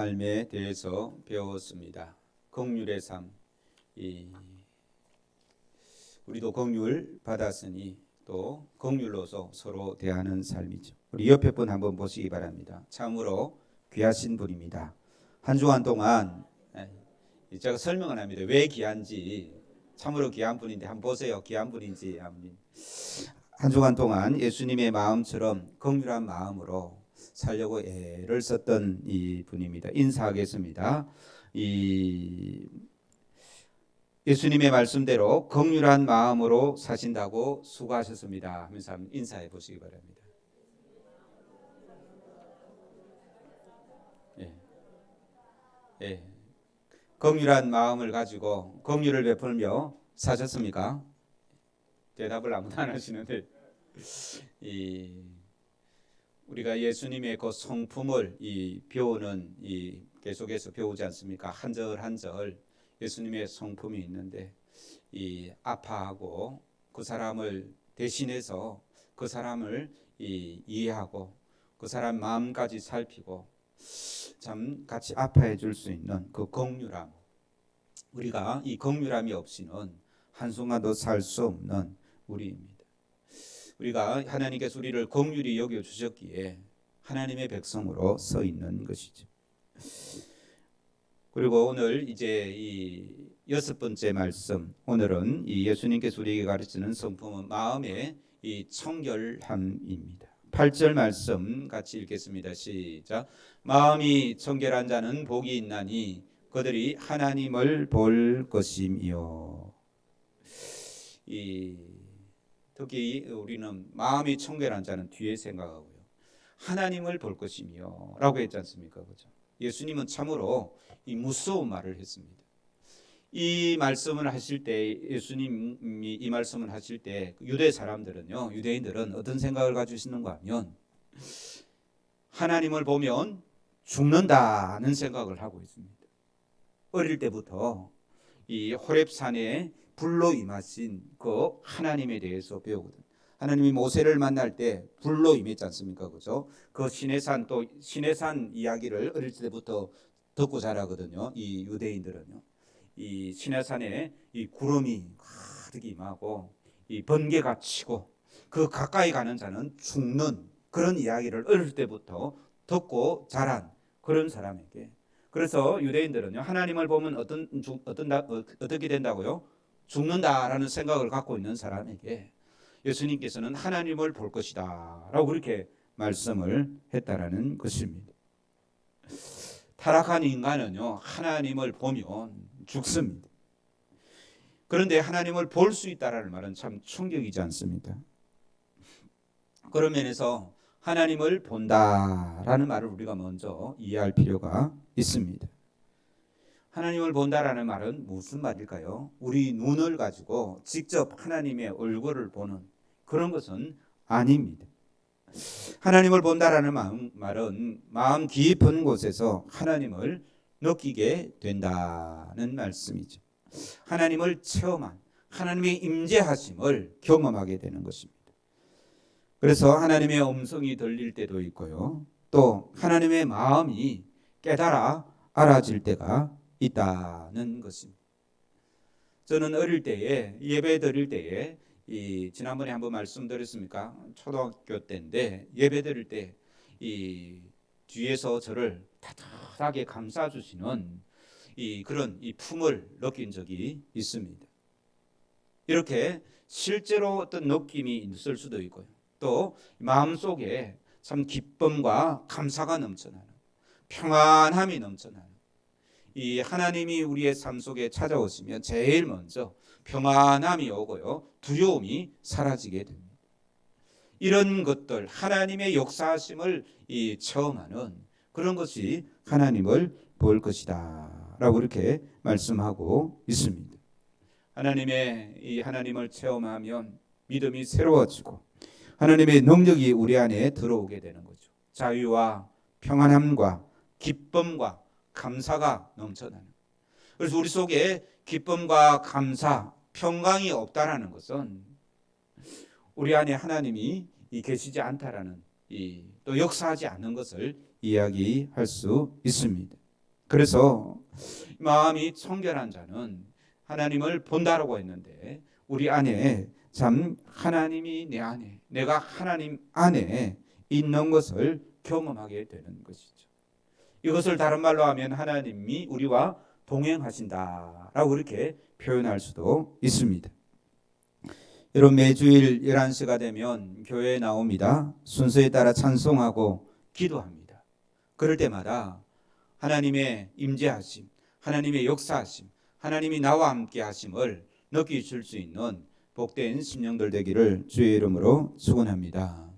삶에 대해서 배웠습니다. 긍휼의 삶. 우리도 긍휼 받았으니 또 긍휼로서 서로 대하는 삶이죠. 우리 옆에 분 한번 보시기 바랍니다. 참으로 귀하신 분입니다. 한 주간 동안 제가 설명을 합니다. 왜 귀한지. 참으로 귀한 분인데 한번 보세요. 귀한 분인지. 한 주간 동안 예수님의 마음처럼 긍휼한 마음으로 살려고 애를 썼던 이 분입니다. 인사하겠습니다. 예수님의 말씀대로 긍휼한 마음으로 사신다고 수고하셨습니다 하면서 한번 인사해 보시기 바랍니다. 긍휼한 마음을 가지고 긍휼을 베풀며 사셨습니까? 대답을 아무도 안 하시는데 우리가 예수님의 그 성품을 배우는 계속해서 배우지 않습니까? 한 절 한 절 예수님의 성품이 있는데 아파하고 그 사람을 대신해서 그 사람을 이해하고 그 사람 마음까지 살피고 참 같이 아파해 줄 수 있는 그 긍휼함. 우리가 이 긍휼함이 없이는 한순간도 살 수 없는 우리입니다. 우리가 하나님께서 우리를 긍휼히 여겨 주셨기에 하나님의 백성으로 서 있는 것이죠. 그리고 오늘 이제 이 6번째 말씀, 오늘은 이 예수님께서 우리에게 가르치는 성품은 마음의 이 청결함입니다. 8절 말씀 같이 읽겠습니다. 시작. 마음이 청결한 자는 복이 있나니 그들이 하나님을 볼 것이며. 특히 우리는 마음이 청결한 자는 뒤에 생각하고요. 하나님을 볼 것이며 라고 했지 않습니까? 그죠? 예수님은 참으로 이 무서운 말을 했습니다. 이 말씀을 하실 때, 예수님이 이 말씀을 하실 때 유대 사람들은요, 유대인들은 어떤 생각을 가지고 있는가 하면 하나님을 보면 죽는다는 생각을 하고 있습니다. 어릴 때부터 이 호렙산에 불로 임하신 그 하나님에 대해서 배우거든. 하나님이 모세를 만날 때 불로 임했지 않습니까? 그죠? 그 시내산 또 시내산 이야기를 어릴 때부터 듣고 자라거든요. 이 유대인들은요. 이 시내산에 이 구름이 가득 임하고 이 번개가 치고 그 가까이 가는 자는 죽는 그런 이야기를 어릴 때부터 듣고 자란 그런 사람에게. 그래서 유대인들은요. 하나님을 보면 어떻게 된다고요? 죽는다라는 생각을 갖고 있는 사람에게 예수님께서는 하나님을 볼 것이다 라고 그렇게 말씀을 했다라는 것입니다. 타락한 인간은요 하나님을 보면 죽습니다. 그런데 하나님을 볼 수 있다라는 말은 참 충격이지 않습니다. 그런 면에서 하나님을 본다라는 말을 우리가 먼저 이해할 필요가 있습니다. 하나님을 본다라는 말은 무슨 말일까요? 우리 눈을 가지고 직접 하나님의 얼굴을 보는 그런 것은 아닙니다. 하나님을 본다라는 말은 마음 깊은 곳에서 하나님을 느끼게 된다는 말씀이죠. 하나님을 체험한 하나님의 임재하심을 경험하게 되는 것입니다. 그래서 하나님의 음성이 들릴 때도 있고요. 또 하나님의 마음이 깨달아 알아질 때가 있다는 것입니다. 저는 어릴 때에 예배 드릴 때에 지난번에 한번 말씀드렸습니까? 초등학교 때인데 예배 드릴 때 뒤에서 저를 따뜻하게 감싸 주시는 그런 품을 느낀 적이 있습니다. 이렇게 실제로 어떤 느낌이 있을 수도 있고요. 또 마음속에 참 기쁨과 감사가 넘쳐나는 평안함이 넘쳐나는 이 하나님이 우리의 삶 속에 찾아오시면 제일 먼저 평안함이 오고요. 두려움이 사라지게 됩니다. 이런 것들 하나님의 역사하심을 체험하는 그런 것이 하나님을 볼 것이다 라고 이렇게 말씀하고 있습니다. 하나님을 체험하면 믿음이 새로워지고 하나님의 능력이 우리 안에 들어오게 되는 거죠. 자유와 평안함과 기쁨과 감사가 넘쳐나는. 그래서 우리 속에 기쁨과 감사, 평강이 없다라는 것은 우리 안에 하나님이 계시지 않다라는 또 역사하지 않는 것을 이야기할 수 있습니다. 그래서 마음이 청결한 자는 하나님을 본다라고 했는데 우리 안에 참 하나님이 내 안에, 내가 하나님 안에 있는 것을 경험하게 되는 것이죠. 이것을 다른 말로 하면 하나님이 우리와 동행하신다라고 이렇게 표현할 수도 있습니다. 여러분, 매주일 11시가 되면 교회에 나옵니다. 순서에 따라 찬송하고 기도합니다. 그럴 때마다 하나님의 임재하심, 하나님의 역사하심, 하나님이 나와 함께 하심을 느끼실 수 있는 복된 심령들 되기를 주의 이름으로 축원합니다.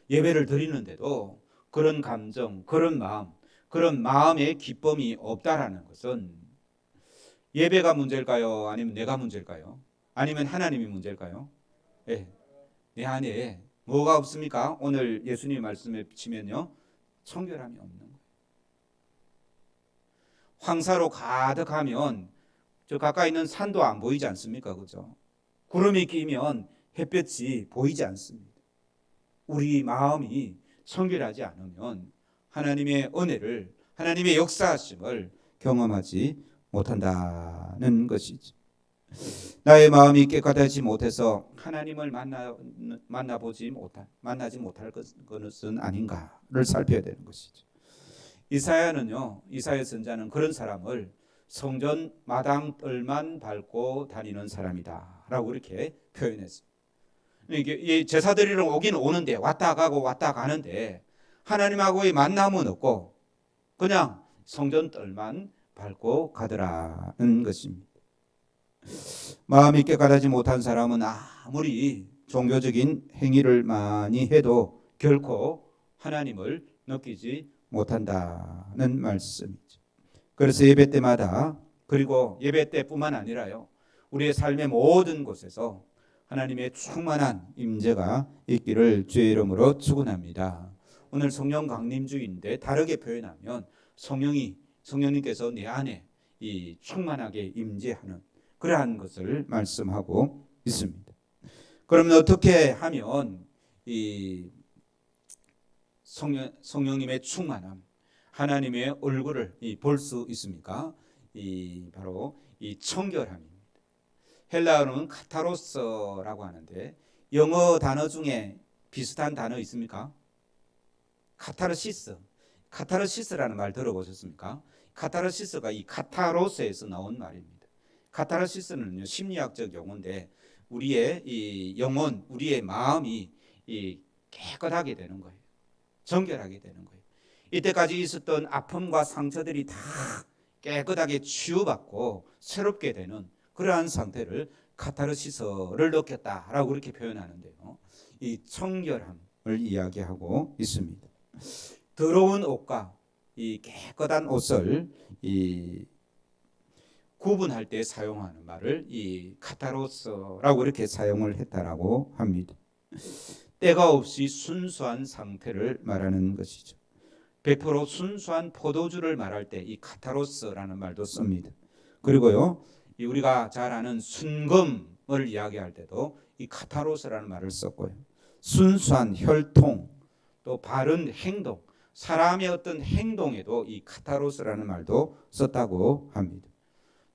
예배를 드리는데도 그런 감정, 그런 마음, 그런 마음의 기쁨이 없다라는 것은 예배가 문제일까요? 아니면 내가 문제일까요? 아니면 하나님이 문제일까요? 네. 내 안에 뭐가 없습니까? 오늘 예수님 말씀에 비치면요, 청결함이 없는 거예요. 황사로 가득하면 저 가까이 있는 산도 안 보이지 않습니까? 그죠? 구름이 끼면 햇볕이 보이지 않습니다. 우리 마음이 청결하지 않으면 하나님의 은혜를, 하나님의 역사하심을 경험하지 못한다는 것이죠. 나의 마음이 깨끗하지 못해서 하나님을 만나지 못할 것은 아닌가를 살펴야 되는 것이죠. 이사야는요, 이사야 선자는 그런 사람을 성전 마당 뜰만 밟고 다니는 사람이다라고 이렇게 표현했어요. 이게 제사 드리러 오긴 오는데 왔다 가고 왔다 가는데 하나님하고의 만남은 없고 그냥 성전 뜰만 밟고 가더라는 것입니다. 마음이 깨끗하지 못한 사람은 아무리 종교적인 행위를 많이 해도 결코 하나님을 느끼지 못한다는 말씀이죠. 그래서 예배 때마다, 그리고 예배 때뿐만 아니라요, 우리의 삶의 모든 곳에서 하나님의 충만한 임재가 있기를 주의 이름으로 축원합니다. 오늘 성령 강림주일인데 다르게 표현하면 성령님께서 내 안에 이 충만하게 임재하는 그러한 것을 말씀하고 있습니다. 그러면 어떻게 하면 이 성령님의 충만함, 하나님의 얼굴을 볼 수 있습니까? 바로 이 청결함입니다. 헬라어는 카타로스라고 하는데 영어 단어 중에 비슷한 단어 있습니까? 카타르시스라는 말 들어보셨습니까? 카타르시스가 이 카타로스에서 나온 말입니다. 카타르시스는 심리학적 용어인데 우리의 이 영혼, 우리의 마음이 깨끗하게 되는 거예요. 정결하게 되는 거예요. 이때까지 있었던 아픔과 상처들이 다 깨끗하게 치유받고 새롭게 되는 그러한 상태를 카타르시스를 느꼈다라고 그렇게 표현하는데요. 이 청결함을 이야기하고 있습니다. 더러운 옷과 이 깨끗한 옷을 구분할 때 사용하는 말을 이 카타로스라고 이렇게 사용을 했다라고 합니다. 때가 없이 순수한 상태를 말하는 것이죠. 100% 순수한 포도주를 말할 때 이 카타로스라는 말도 씁니다. 그리고요, 우리가 잘 아는 순금을 이야기할 때도 이 카타로스라는 말을 썼고요. 순수한 혈통, 또 바른 행동, 사람의 어떤 행동에도 이 카타로스라는 말도 썼다고 합니다.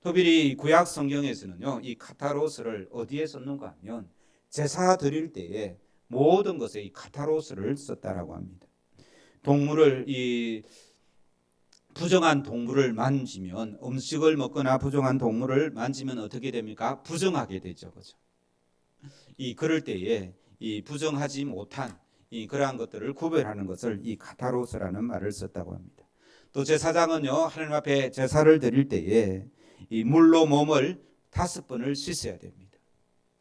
특별히 구약 성경에서는요, 이 카타로스를 어디에 썼는가 하면 제사 드릴 때에 모든 것에 이 카타로스를 썼다라고 합니다. 부정한 동물을 만지면, 음식을 먹거나 부정한 동물을 만지면 어떻게 됩니까? 부정하게 되죠, 그죠? 그럴 때에 이 부정하지 못한 그러한 것들을 구별하는 것을 이 카타로스라는 말을 썼다고 합니다. 또 제사장은요, 하나님 앞에 제사를 드릴 때에 이 물로 몸을 5번을 씻어야 됩니다.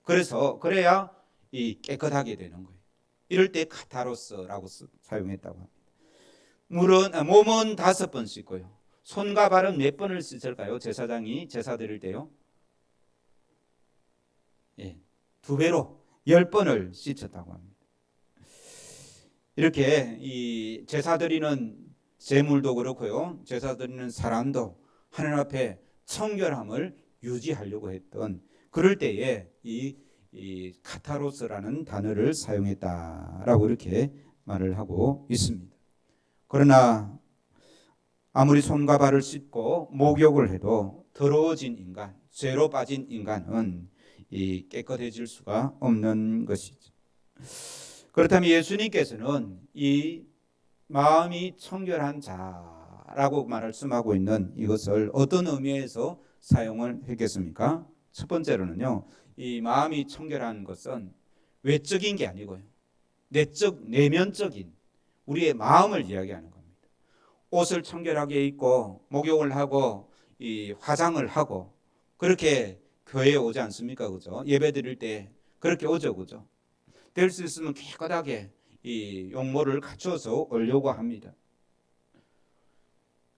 그래야 깨끗하게 되는 거예요. 이럴 때 카타로스라고 사용했다고 합니다. 몸은 5번 씻고요. 손과 발은 몇 번을 씻을까요? 제사장이 제사 드릴 때요. 2배로 10번을 씻었다고 합니다. 이렇게 이 제사 드리는 제물도 그렇고요, 제사 드리는 사람도 하나님 앞에 청결함을 유지하려고 했던 그럴 때에 이 카타로스라는 단어를 사용했다라고 이렇게 말을 하고 있습니다. 그러나 아무리 손과 발을 씻고 목욕을 해도 더러워진 인간, 죄로 빠진 인간은 이 깨끗해질 수가 없는 것이죠. 그렇다면 예수님께서는 이 마음이 청결한 자라고 말씀하고 있는 이것을 어떤 의미에서 사용을 했겠습니까? 첫 번째로는요, 이 마음이 청결한 것은 외적인 게 아니고요, 내적, 내면적인 우리의 마음을 이야기하는 겁니다. 옷을 청결하게 입고 목욕을 하고 이 화장을 하고 그렇게 교회에 오지 않습니까? 그죠? 예배 드릴 때 그렇게 오죠, 그죠? 될 수 있으면 깨끗하게 이 용모를 갖춰서 오려고 합니다.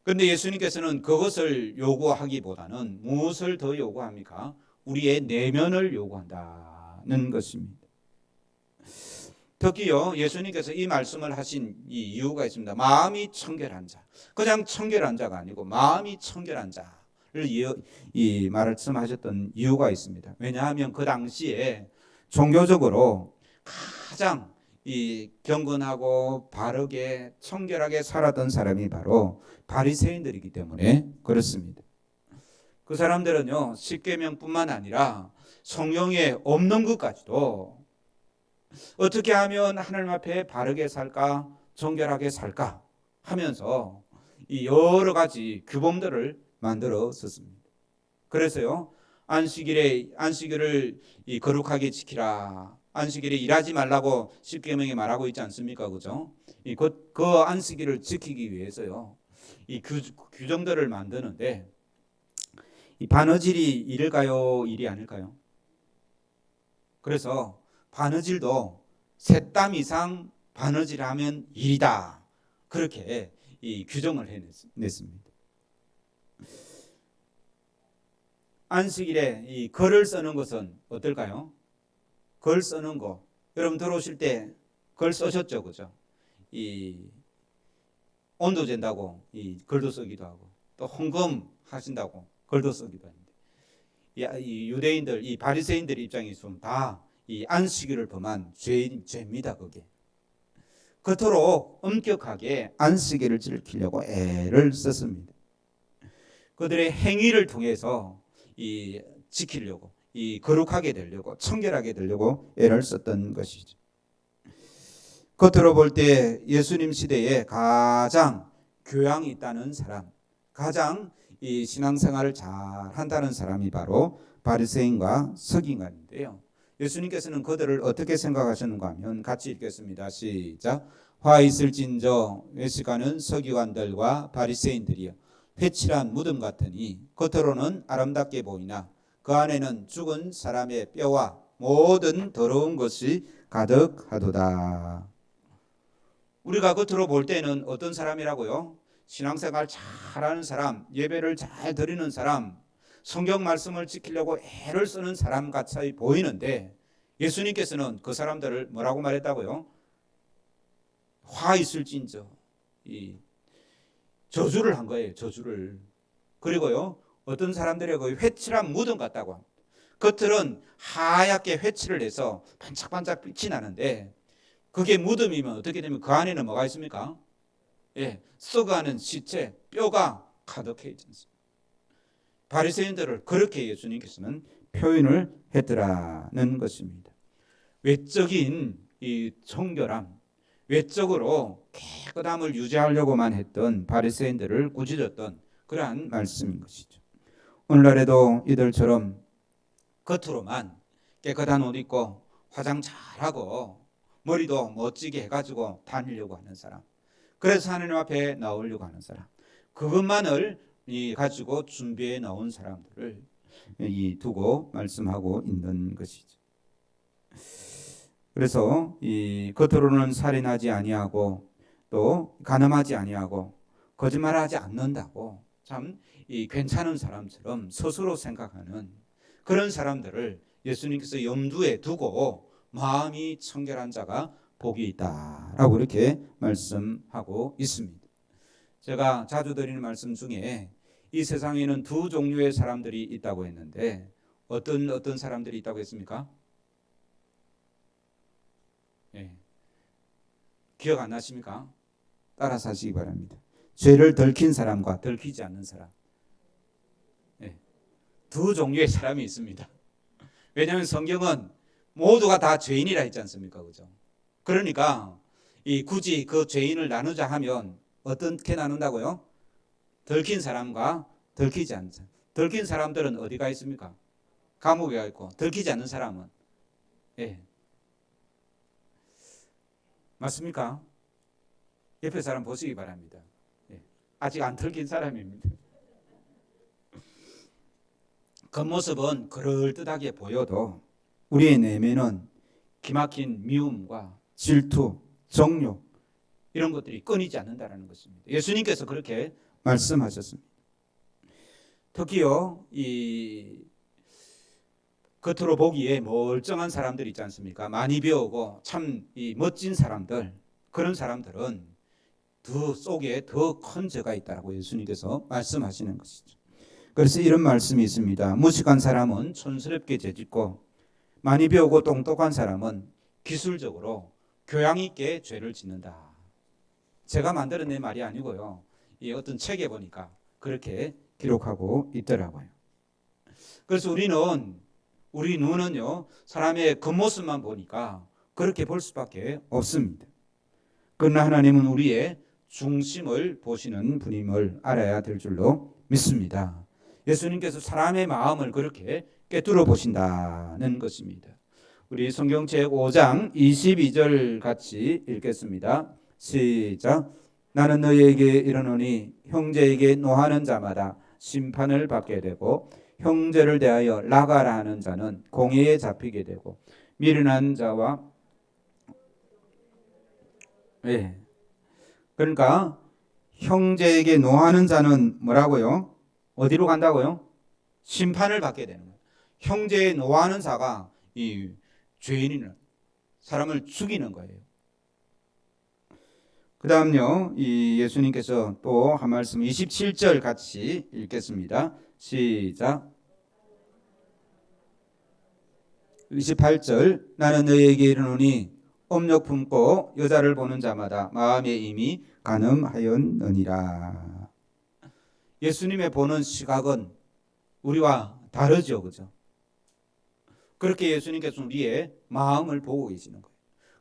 그런데 예수님께서는 그것을 요구하기보다는 무엇을 더 요구합니까? 우리의 내면을 요구한다는 것입니다. 특히요, 예수님께서 이 말씀을 하신 이 이유가 있습니다. 마음이 청결한 자, 그냥 청결한 자가 아니고 마음이 청결한 자를 이 말씀하셨던 이유가 있습니다. 왜냐하면 그 당시에 종교적으로 가장 이 경건하고 바르게 청결하게 살았던 사람이 바로 바리새인들이기 때문에 그렇습니다. 그 사람들은요, 십계명뿐만 아니라 성경에 없는 것까지도 어떻게 하면 하나님 앞에 바르게 살까, 정결하게 살까 하면서 이 여러 가지 규범들을 만들었었습니다. 그래서요, 안식일을 이 거룩하게 지키라. 안식일에 일하지 말라고 십계명에 말하고 있지 않습니까, 그죠? 그 안식일을 지키기 위해서요, 이 규정들을 만드는데 이 바느질이 일일까요, 일이 아닐까요? 그래서 바느질도 세 땀 이상 바느질하면 일이다. 그렇게 이 규정을 해냈습니다. 안식일에 이 글을 쓰는 것은 어떨까요? 글 쓰는 거. 여러분 들어오실 때 글 쓰셨죠, 그죠? 이 온도 잰다고 이 글도 쓰기도 하고 또 헌금 하신다고 글도 쓰기도 합니다. 이 유대인들, 이 바리새인들 입장에 있으면 다 이 안식일을 범한 죄입니다, 그게. 그토록 엄격하게 안식일을 지키려고 애를 썼습니다. 그들의 행위를 통해서 이 지키려고, 이 거룩하게 되려고, 청결하게 되려고 애를 썼던 것이죠. 겉으로 볼 때 예수님 시대에 가장 교양이 있다는 사람, 가장 이 신앙생활을 잘 한다는 사람이 바로 바리새인과 서기관인데요. 예수님께서는 그들을 어떻게 생각하셨는가 하면 같이 읽겠습니다. 시작. 화 있을진저 외식하는 서기관들과 바리새인들이여 회칠한 무덤 같으니 겉으로는 아름답게 보이나 그 안에는 죽은 사람의 뼈와 모든 더러운 것이 가득하도다. 우리가 겉으로 볼 때는 어떤 사람이라고요? 신앙생활 잘하는 사람, 예배를 잘 드리는 사람, 성경 말씀을 지키려고 애를 쓰는 사람 같이 보이는데 예수님께서는 그 사람들을 뭐라고 말했다고요? 화 있을진저, 이 저주를 한 거예요. 저주를. 그리고요, 어떤 사람들의 그 회칠한 무덤 같다고 합니다. 겉은 하얗게 회칠을 해서 반짝반짝 빛이 나는데 그게 무덤이면 어떻게 되면 그 안에는 뭐가 있습니까? 예, 썩어가는 시체, 뼈가 가득해 있지 않습니까? 바리새인들을 그렇게 예수님께서는 표현을 했더라는 것입니다. 외적인 이 청결함, 외적으로 깨끗함을 유지하려고만 했던 바리새인들을 꾸짖었던 그러한 말씀인 것이죠. 오늘날에도 이들처럼 겉으로만 깨끗한 옷 입고 화장 잘하고 머리도 멋지게 해가지고 다니려고 하는 사람, 그래서 하나님 앞에 나오려고 하는 사람, 그것만을 가지고 준비해 나온 사람들을 두고 말씀하고 있는 것이죠. 그래서 이 겉으로는 살인하지 아니하고 또 간음하지 아니하고 거짓말하지 않는다고 참 이 괜찮은 사람처럼 스스로 생각하는 그런 사람들을 예수님께서 염두에 두고 마음이 청결한 자가 복이 있다라고 이렇게 말씀하고 있습니다. 제가 자주 드리는 말씀 중에 이 세상에는 두 종류의 사람들이 있다고 했는데 어떤 사람들이 있다고 했습니까? 예. 기억 안 나십니까? 따라서 하시기 바랍니다. 죄를 들킨 사람과 들키지 않는 사람. 예. 두 종류의 사람이 있습니다. 왜냐하면 성경은 모두가 다 죄인이라 했지 않습니까? 그죠? 그러니까 굳이 그 죄인을 나누자 하면 어떻게 나눈다고요? 들킨 사람과 들키지 않는 사람. 들킨 사람들은 어디가 있습니까? 감옥에 가 있고, 들키지 않는 사람은, 예, 맞습니까? 옆에 사람 보시기 바랍니다. 예, 아직 안 들킨 사람입니다. 겉모습은 그럴듯하게 보여도 우리의 내면은 기막힌 미움과 질투, 정욕 이런 것들이 끊이지 않는다는 것입니다. 예수님께서 그렇게 말씀하셨습니다. 특히요, 이 겉으로 보기에 멀쩡한 사람들 있지 않습니까? 많이 배우고 참 멋진 사람들, 그런 사람들은 그 속에 더 큰 죄가 있다고 예수님께서 말씀하시는 것이죠. 그래서 이런 말씀이 있습니다. 무식한 사람은 촌스럽게 죄짓고 많이 배우고 똑똑한 사람은 기술적으로 교양 있게 죄를 짓는다. 제가 만들어낸 말이 아니고요. 이 어떤 책에 보니까 그렇게 기록하고 있더라고요. 그래서 우리 눈은요, 사람의 겉모습만 보니까 그렇게 볼 수밖에 없습니다. 그러나 하나님은 우리의 중심을 보시는 분임을 알아야 될 줄로 믿습니다. 예수님께서 사람의 마음을 그렇게 꿰뚫어 보신다는 것입니다. 우리 성경책 5장 22절 같이 읽겠습니다. 시작. 나는 너희에게 이르노니 형제에게 노하는 자마다 심판을 받게 되고 형제를 대하여 나가라 하는 자는 공회에 잡히게 되고 미련한 자와 그러니까 형제에게 노하는 자는 뭐라고요? 어디로 간다고요? 심판을 받게 되는 거예요. 형제에 노하는 자가 이 죄인이는 사람을 죽이는 거예요. 그 다음요, 이 예수님께서 또 한 말씀 27절 같이 읽겠습니다. 시작. 28절. 나는 너희에게 이르노니 음욕 품고 여자를 보는 자마다 마음에 이미 간음하였느니라. 예수님의 보는 시각은 우리와 다르죠, 그죠? 그렇게 예수님께서 우리의 마음을 보고 계시는 거예요.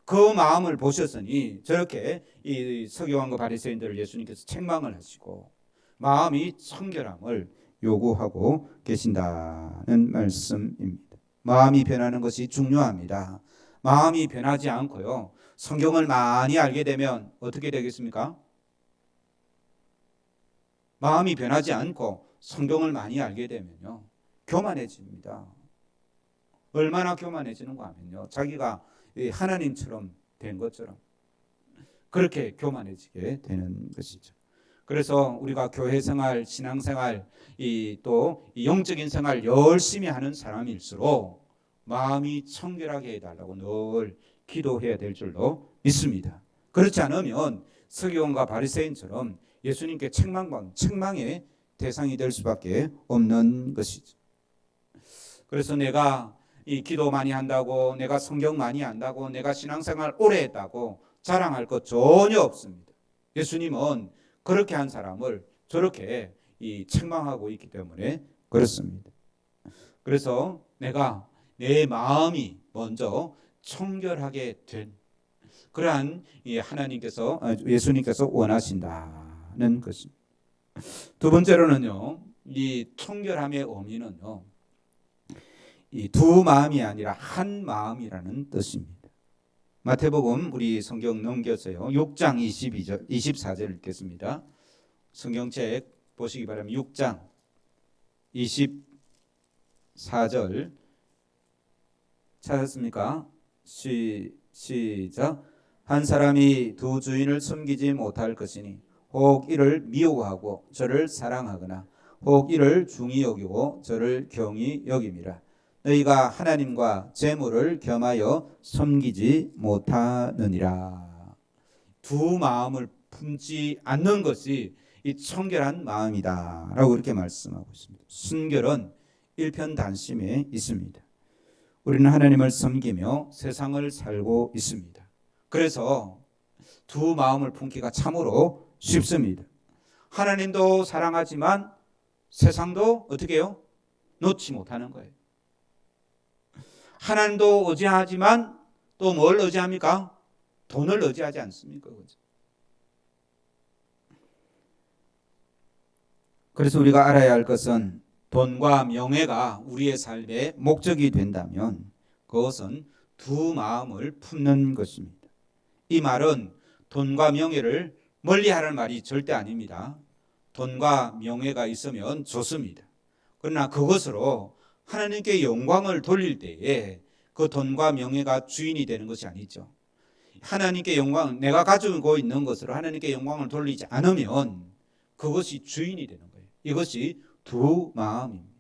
그 마음을 보셨으니 저렇게 이 서기관과 바리새인들을 예수님께서 책망을 하시고 마음이 청결함을 요구하고 계신다는 말씀입니다. 마음이 변하는 것이 중요합니다. 마음이 변하지 않고요, 성경을 많이 알게 되면 어떻게 되겠습니까? 마음이 변하지 않고 성경을 많이 알게 되면요, 교만해집니다. 얼마나 교만해지는가 하면요, 자기가 하나님처럼 된 것처럼 그렇게 교만해지게 되는 것이죠. 그래서 우리가 교회 생활, 신앙 생활, 또 영적인 생활 열심히 하는 사람일수록 마음이 청결하게 해달라고 늘 기도해야 될 줄로 믿습니다. 그렇지 않으면 서기관과 바리새인처럼 예수님께 책망의 대상이 될 수밖에 없는 것이죠. 그래서 내가 이 기도 많이 한다고, 내가 성경 많이 안다고, 내가 신앙생활 오래 했다고 자랑할 것 전혀 없습니다. 예수님은 그렇게 한 사람을 저렇게 책망하고 있기 때문에 그렇습니다. 그래서 내가 내 마음이 먼저 청결하게 된 그러한 하나님께서, 예수님께서 원하신다는 것입니다. 두 번째로는요, 이 청결함의 의미는요, 이 두 마음이 아니라 한 마음이라는 뜻입니다. 마태복음 우리 성경 넘겨서요, 6장 22절, 24절 읽겠습니다. 성경책 보시기 바랍니다. 6장 24절 찾았습니까? 시작. 한 사람이 두 주인을 섬기지 못할 것이니 혹 이를 미워하고 저를 사랑하거나 혹 이를 중히 여기고 저를 경히 여김이라. 너희가 하나님과 재물을 겸하여 섬기지 못하느니라. 두 마음을 품지 않는 것이 이 청결한 마음이다 라고 이렇게 말씀하고 있습니다. 순결은 일편단심에 있습니다. 우리는 하나님을 섬기며 세상을 살고 있습니다. 그래서 두 마음을 품기가 참으로 쉽습니다. 하나님도 사랑하지만 세상도 어떻게 해요? 놓지 못하는 거예요. 하나님도 의지하지만 또 뭘 의지합니까? 돈을 의지하지 않습니까? 그죠? 그래서 우리가 알아야 할 것은 돈과 명예가 우리의 삶의 목적이 된다면 그것은 두 마음을 품는 것입니다. 이 말은 돈과 명예를 멀리하라는 말이 절대 아닙니다. 돈과 명예가 있으면 좋습니다. 그러나 그것으로 하나님께 영광을 돌릴 때에 그 돈과 명예가 주인이 되는 것이 아니죠. 하나님께 영광, 내가 가지고 있는 것으로 하나님께 영광을 돌리지 않으면 그것이 주인이 되는 거예요. 이것이 두 마음입니다.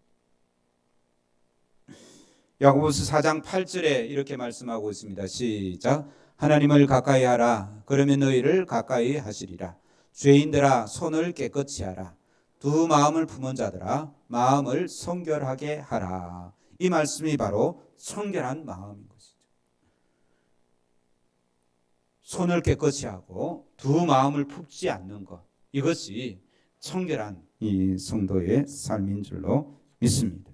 야고보서 4장 8절에 이렇게 말씀하고 있습니다. 시작. 하나님을 가까이 하라. 그러면 너희를 가까이 하시리라. 죄인들아 손을 깨끗이 하라. 두 마음을 품은 자들아 마음을 성결하게 하라. 이 말씀이 바로 성결한 마음인 것이죠. 손을 깨끗이 하고 두 마음을 품지 않는 것, 이것이 청결한 이 성도의 삶인 줄로 믿습니다.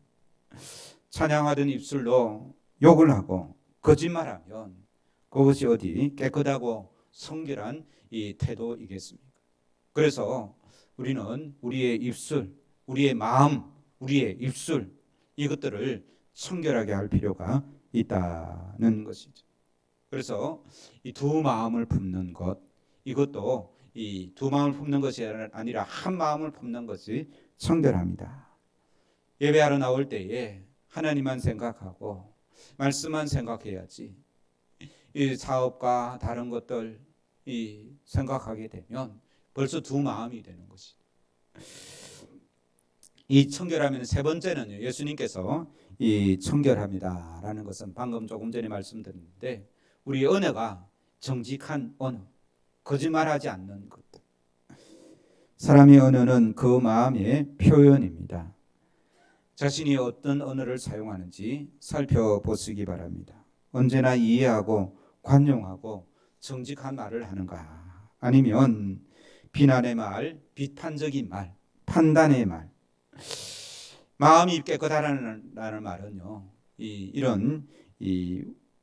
찬양하던 입술로 욕을 하고 거짓말하면 그것이 어디 깨끗하고 성결한 이 태도이겠습니까? 그래서 우리는 우리의 입술, 우리의 마음, 우리의 입술 이것들을 청결하게 할 필요가 있다는 것이죠. 그래서 이 두 마음을 품는 것, 이것도 이 두 마음을 품는 것이 아니라 한 마음을 품는 것이 청결합니다. 예배하러 나올 때에 하나님만 생각하고 말씀만 생각해야지 이 사업과 다른 것들 이 생각하게 되면 벌써 두 마음이 되는 것이죠. 이 청결하면 세 번째는요, 예수님께서 이 청결합니다라는 것은 방금 조금 전에 말씀드렸는데 우리 언어가 정직한 언어, 거짓말하지 않는 것들. 사람의 언어는 그 마음의 표현입니다. 자신이 어떤 언어를 사용하는지 살펴보시기 바랍니다. 언제나 이해하고 관용하고 정직한 말을 하는가? 아니면 비난의 말, 비판적인 말, 판단의 말. 마음이 깨끗하다는 말은요, 이런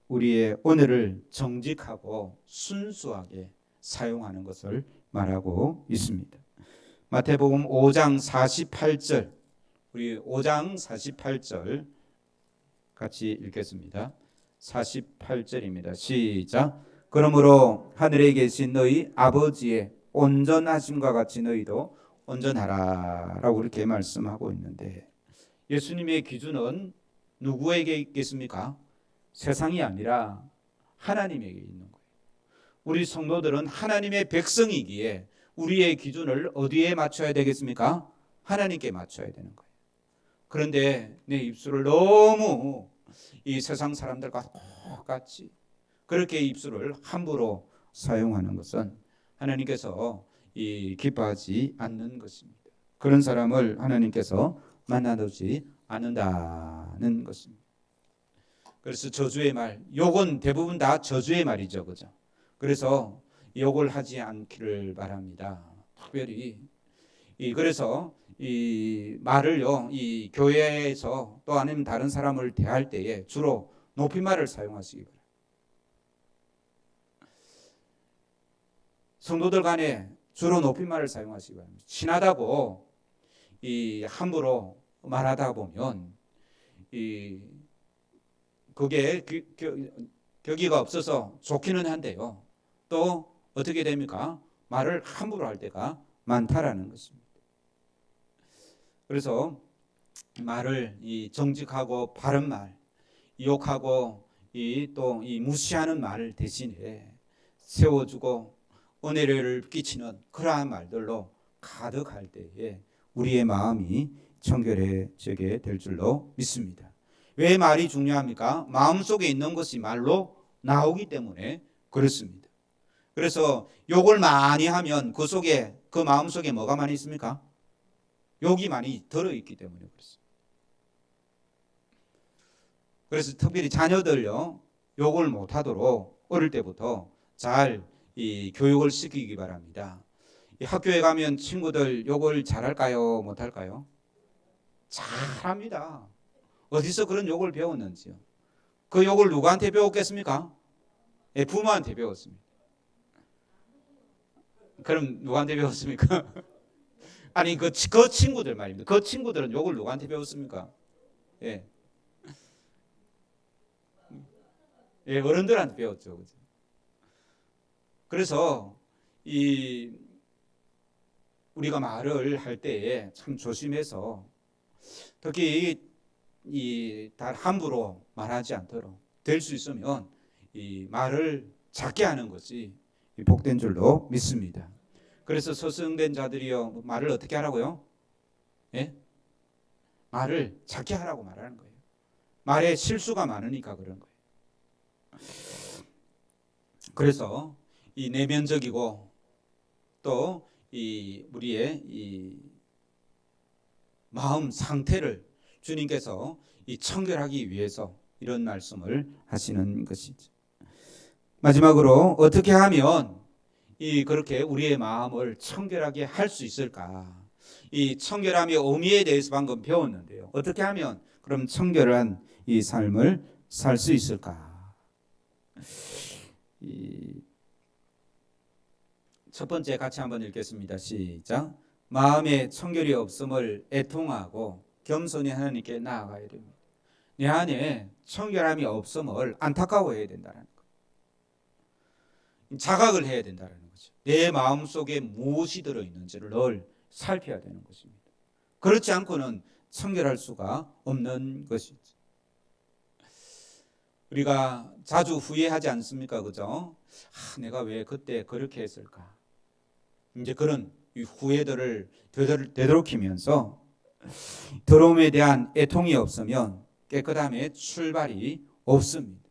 우리의 언어를 정직하고 순수하게 사용하는 것을 말하고 있습니다. 마태복음 5장 48절, 우리 5장 48절 같이 읽겠습니다. 48절입니다. 시작. 그러므로 하늘에 계신 너희 아버지의 온전하심과 같이 너희도 온전하라 라고 이렇게 말씀하고 있는데 예수님의 기준은 누구에게 있겠습니까? 세상이 아니라 하나님에게 있는 거예요. 우리 성도들은 하나님의 백성이기에 우리의 기준을 어디에 맞춰야 되겠습니까? 하나님께 맞춰야 되는 거예요. 그런데 내 입술을 너무 이 세상 사람들과 똑같이 그렇게 입술을 함부로 사용하는 것은 하나님께서 기뻐하지 않는 것입니다. 그런 사람을 하나님께서 만나두지 않는다는 것입니다. 그래서 저주의 말, 욕은 대부분 다 저주의 말이죠, 그죠? 그래서 욕을 하지 않기를 바랍니다. 특별히 그래서 이 말을요, 이 교회에서 또 아니면 다른 사람을 대할 때에 주로 높임말을 사용하시기 바랍니다. 성도들 간에 주로 높임말을 사용하시기 바랍니다. 친하다고 함부로 말하다 보면 그게 격의가 없어서 좋기는 한데요. 또 어떻게 됩니까? 말을 함부로 할 때가 많다라는 것입니다. 그래서 말을 정직하고 바른 말, 욕하고 또 무시하는 말 대신에 세워주고 은혜를 끼치는 그러한 말들로 가득할 때에 우리의 마음이 청결해지게 될 줄로 믿습니다. 왜 말이 중요합니까? 마음속에 있는 것이 말로 나오기 때문에 그렇습니다. 그래서 욕을 많이 하면 그 마음속에 뭐가 많이 있습니까? 욕이 많이 들어있기 때문에 그렇습니다. 그래서 특별히 자녀들요, 욕을 못하도록 어릴 때부터 잘 교육을 시키기 바랍니다. 이 학교에 가면 친구들 욕을 잘할까요? 못할까요? 잘합니다. 어디서 그런 욕을 배웠는지요? 그 욕을 누구한테 배웠겠습니까? 예, 부모한테 배웠습니다. 그럼 누구한테 배웠습니까? 아니 그 친구들 말입니다. 그 친구들은 욕을 누구한테 배웠습니까? 예, 예, 어른들한테 배웠죠. 그죠? 그래서 이 우리가 말을 할 때에 참 조심해서 특히 이 함부로 말하지 않도록 될 수 있으면 이 말을 작게 하는 것이 복된 줄로 믿습니다. 그래서 서성된 자들이요 말을 어떻게 하라고요? 예? 말을 작게 하라고 말하는 거예요. 말에 실수가 많으니까 그런 거예요. 그래서 이 내면적이고 또 이 우리의 이 마음 상태를 주님께서 이 청결하기 위해서 이런 말씀을 하시는 것이죠. 마지막으로 어떻게 하면 이 그렇게 우리의 마음을 청결하게 할 수 있을까? 이 청결함의 의미에 대해서 방금 배웠는데요. 어떻게 하면 그럼 청결한 이 삶을 살 수 있을까? 첫 번째 같이 한번 읽겠습니다. 시작. 마음에 청결이 없음을 애통하고 겸손히 하나님께 나아가야 됩니다. 내 안에 청결함이 없음을 안타까워해야 된다는 거. 자각을 해야 된다는 거죠. 내 마음 속에 무엇이 들어 있는지를 늘 살펴야 되는 것입니다. 그렇지 않고는 청결할 수가 없는 것이죠. 우리가 자주 후회하지 않습니까? 그죠? 내가 왜 그때 그렇게 했을까? 이제 그런 후회들을 되돌이키면서 더러움에 대한 애통이 없으면 깨끗함의 출발이 없습니다.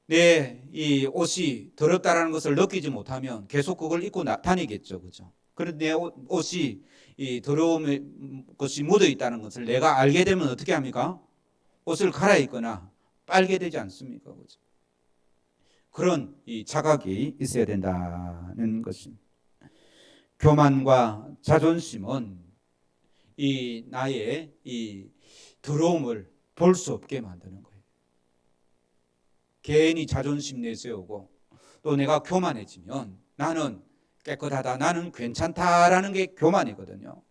내 이 옷이 더럽다라는 것을 느끼지 못하면 계속 그걸 입고 다니겠죠, 그죠? 그런데 내 옷이 이 더러움의 것이 묻어 있다는 것을 내가 알게 되면 어떻게 합니까? 옷을 갈아입거나 빨게 되지 않습니까, 그죠? 그런 이 자각이 있어야 된다는 것입니다. 교만과 자존심은 이 나의 이 더러움을 볼 수 없게 만드는 거예요. 괜히 자존심 내세우고 또 내가 교만해지면 나는 깨끗하다, 나는 괜찮다라는 게 교만이거든요.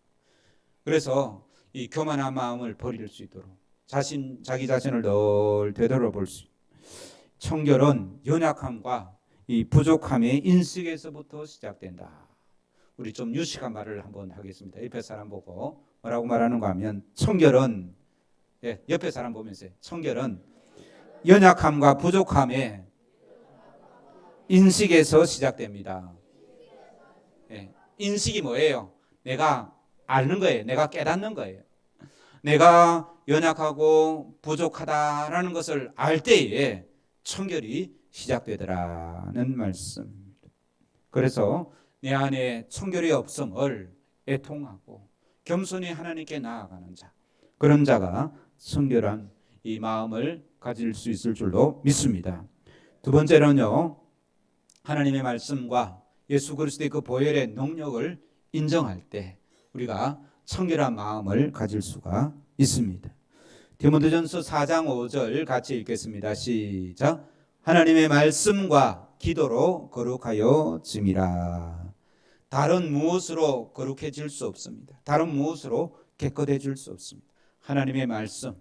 그래서 이 교만한 마음을 버릴 수 있도록 자기 자신을 늘 되돌아볼 수. 청결은 연약함과 이 부족함의 인식에서부터 시작된다. 우리 좀 유식한 말을 한번 하겠습니다. 옆에 사람 보고 뭐라고 말하는가 하면 청결은 옆에 사람 보면서 청결은 연약함과 부족함의 인식에서 시작됩니다. 인식이 뭐예요? 내가 아는 거예요. 내가 깨닫는 거예요. 내가 연약하고 부족하다라는 것을 알 때에 청결이 시작되더라는 말씀입니다. 그래서 내 안에 청결이 없음을 애통하고 겸손히 하나님께 나아가는 자, 그런 자가 청결한 이 마음을 가질 수 있을 줄로 믿습니다. 두 번째로는요, 하나님의 말씀과 예수 그리스도의 그 보혈의 능력을 인정할 때 우리가 청결한 마음을 가질 수가 있습니다. 디모데전서 4장 5절 같이 읽겠습니다. 시작. 하나님의 말씀과 기도로 거룩하여 짐이라. 다른 무엇으로 거룩해질 수 없습니다. 다른 무엇으로 깨끗해질 수 없습니다. 하나님의 말씀,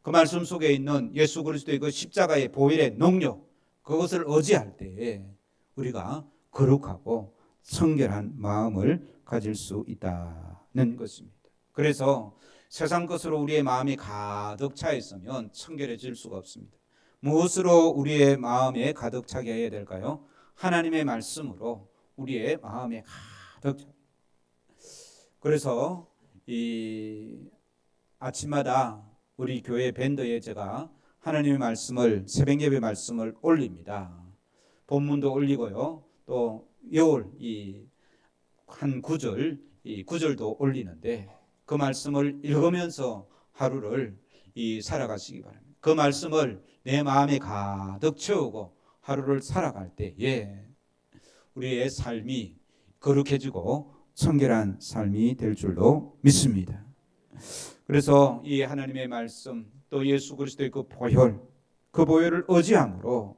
그 말씀 속에 있는 예수 그리스도의 그 십자가의 보혈의 능력, 그것을 의지할 때에 우리가 거룩하고 청결한 마음을 가질 수 있다는 것입니다. 그래서 세상 것으로 우리의 마음이 가득 차 있으면 청결해질 수가 없습니다. 무엇으로 우리의 마음에 가득 차게 해야 될까요? 하나님의 말씀으로 우리의 마음에 가득 차. 그래서 이 아침마다 우리 교회 밴드에 제가 하나님의 말씀을, 새벽 예배 말씀을 올립니다. 본문도 올리고요. 또 여울 이 한 구절, 이 구절도 올리는데 그 말씀을 읽으면서 하루를 살아가시기 바랍니다. 그 말씀을 내 마음에 가득 채우고 하루를 살아갈 때에 우리의 삶이 거룩해지고 청결한 삶이 될 줄로 믿습니다. 그래서 이 하나님의 말씀 또 예수 그리스도의 그 보혈, 그 보혈을 의지함으로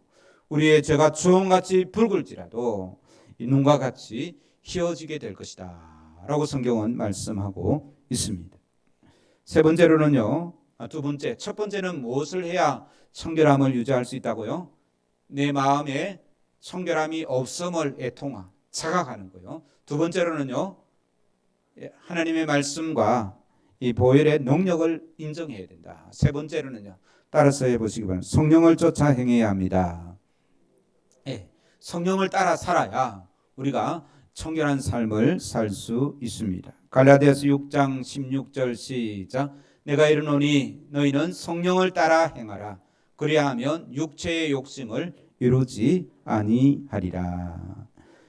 우리의 죄가 주홍같이 붉을지라도 이 눈과 같이 희어지게 될 것이다 라고 성경은 말씀하고 있습니다. 세 번째로는요, 첫 번째는 무엇을 해야 청결함을 유지할 수 있다고요? 내 마음에 청결함이 없음을 애통하 자각하는 거요. 두 번째로는요, 하나님의 말씀과 이 보혈의 능력을 인정해야 된다. 세 번째로는요, 따라서 해보시기 바랍니다. 성령을 쫓아 행해야 합니다. 성령을 따라 살아야 우리가 청결한 삶을 살 수 있습니다. 갈라디아서 6장 16절 시작. 내가 이르노니 너희는 성령을 따라 행하라. 그리하면 육체의 욕심을 이루지 아니하리라.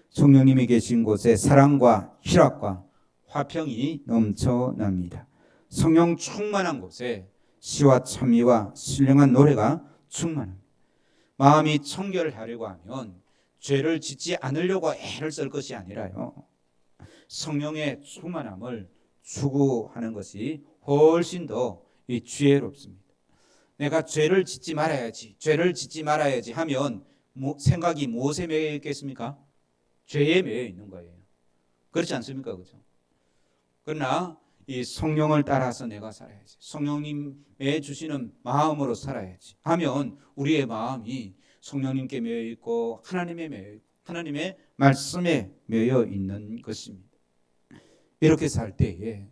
성령님이 계신 곳에 사랑과 희락과 화평이 넘쳐납니다. 성령 충만한 곳에 시와 찬미와 신령한 노래가 충만합니다. 마음이 청결하려고 하면 죄를 짓지 않으려고 애를 쓸 것이 아니라요, 성령의 충만함을 추구하는 것이 훨씬 더 지혜롭습니다. 내가 죄를 짓지 말아야지 하면 생각이 무엇에 매여 있겠습니까? 죄에 매여 있는 거예요. 그렇지 않습니까? 그렇죠? 그러나 이 성령을 따라서 내가 살아야지, 성령님의 주시는 마음으로 살아야지 하면 우리의 마음이 성령님께 매여 있고 하나님의 말씀에 매여 있는 것입니다. 이렇게 살 때에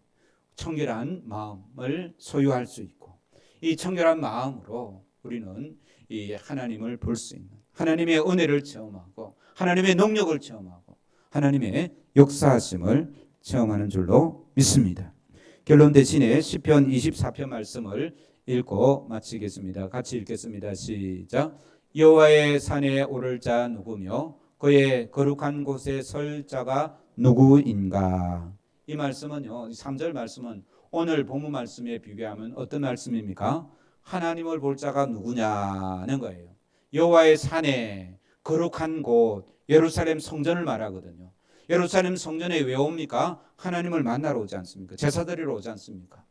청결한 마음을 소유할 수 있고, 이 청결한 마음으로 우리는 이 하나님을 볼 수 있는, 하나님의 은혜를 체험하고 하나님의 능력을 체험하고 하나님의 역사하심을 체험하는 줄로 믿습니다. 결론 대신에 시편 24편 말씀을 읽고 마치겠습니다. 같이 읽겠습니다. 시작. 여호와의 산에 오를 자 누구며 그의 거룩한 곳에 설 자가 누구인가? 이 말씀은요, 3절 말씀은 오늘 본문 말씀에 비교하면 어떤 말씀입니까? 하나님을 볼 자가 누구냐는 거예요. 여호와의 산에, 거룩한 곳, 예루살렘 성전을 말하거든요. 예루살렘 성전에 왜 옵니까? 하나님을 만나러 오지 않습니까? 제사 드리러 오지 않습니까?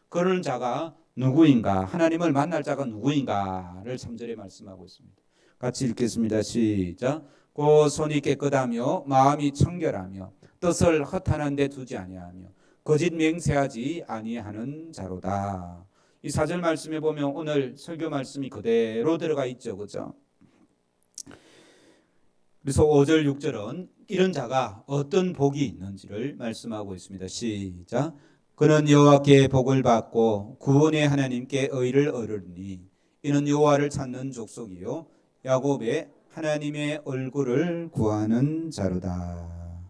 그런 자가 누구인가? 하나님을 만날 자가 누구인가를 3절에 말씀하고 있습니다. 같이 읽겠습니다. 시작. 그 손이 깨끗하며 마음이 청결하며 뜻을 허탄한 데 두지 아니하며 거짓 맹세하지 아니하는 자로다. 이 4절 말씀에 보면 오늘 설교 말씀이 그대로 들어가 있죠. 그렇죠? 그래서 5절 6절은 이런 자가 어떤 복이 있는지를 말씀하고 있습니다. 시작. 그는 여호와께 복을 받고 구원의 하나님께 의를 얻으리니 이는 여호와를 찾는 족속이요 야곱의 하나님의 얼굴을 구하는 자로다.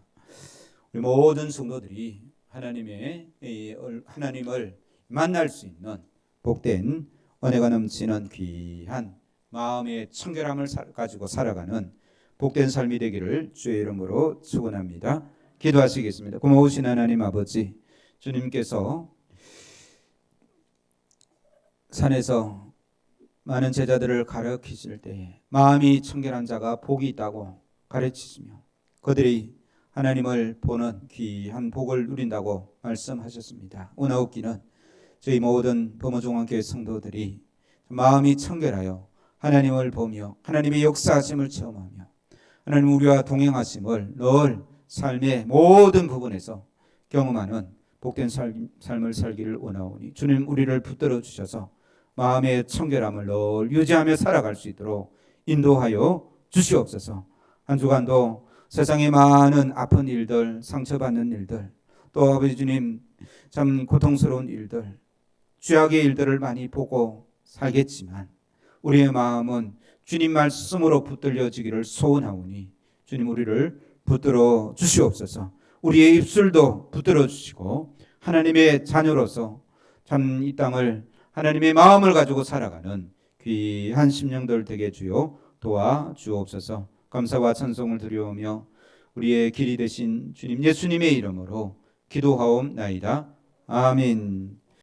우리 모든 성도들이 하나님을 만날 수 있는 복된 은혜가 넘치는 귀한 마음의 청결함을 가지고 살아가는 복된 삶이 되기를 주의 이름으로 축원합니다. 기도하시겠습니다. 고마우신 하나님 아버지, 주님께서 산에서 많은 제자들을 가르치실 때에 마음이 청결한 자가 복이 있다고 가르치시며 그들이 하나님을 보는 귀한 복을 누린다고 말씀하셨습니다. 오나옵기는 저희 모든 범어종합교회 성도들이 마음이 청결하여 하나님을 보며 하나님의 역사하심을 체험하며 하나님 우리와 동행하심을 늘 삶의 모든 부분에서 경험하는 복된 삶을 살기를 원하오니 주님 우리를 붙들어 주셔서 마음의 청결함을 늘 유지하며 살아갈 수 있도록 인도하여 주시옵소서. 한 주간도 세상에 많은 아픈 일들, 상처받는 일들, 또 아버지 주님 참 고통스러운 일들, 죄악의 일들을 많이 보고 살겠지만 우리의 마음은 주님 말씀으로 붙들려지기를 소원하오니 주님 우리를 붙들어 주시옵소서. 우리의 입술도 붙들어 주시고 하나님의 자녀로서 참 이 땅을 하나님의 마음을 가지고 살아가는 귀한 심령들 되게 주여 도와주옵소서. 감사와 찬송을 드리오며 우리의 길이 되신 주님 예수님의 이름으로 기도하옵나이다. 아멘.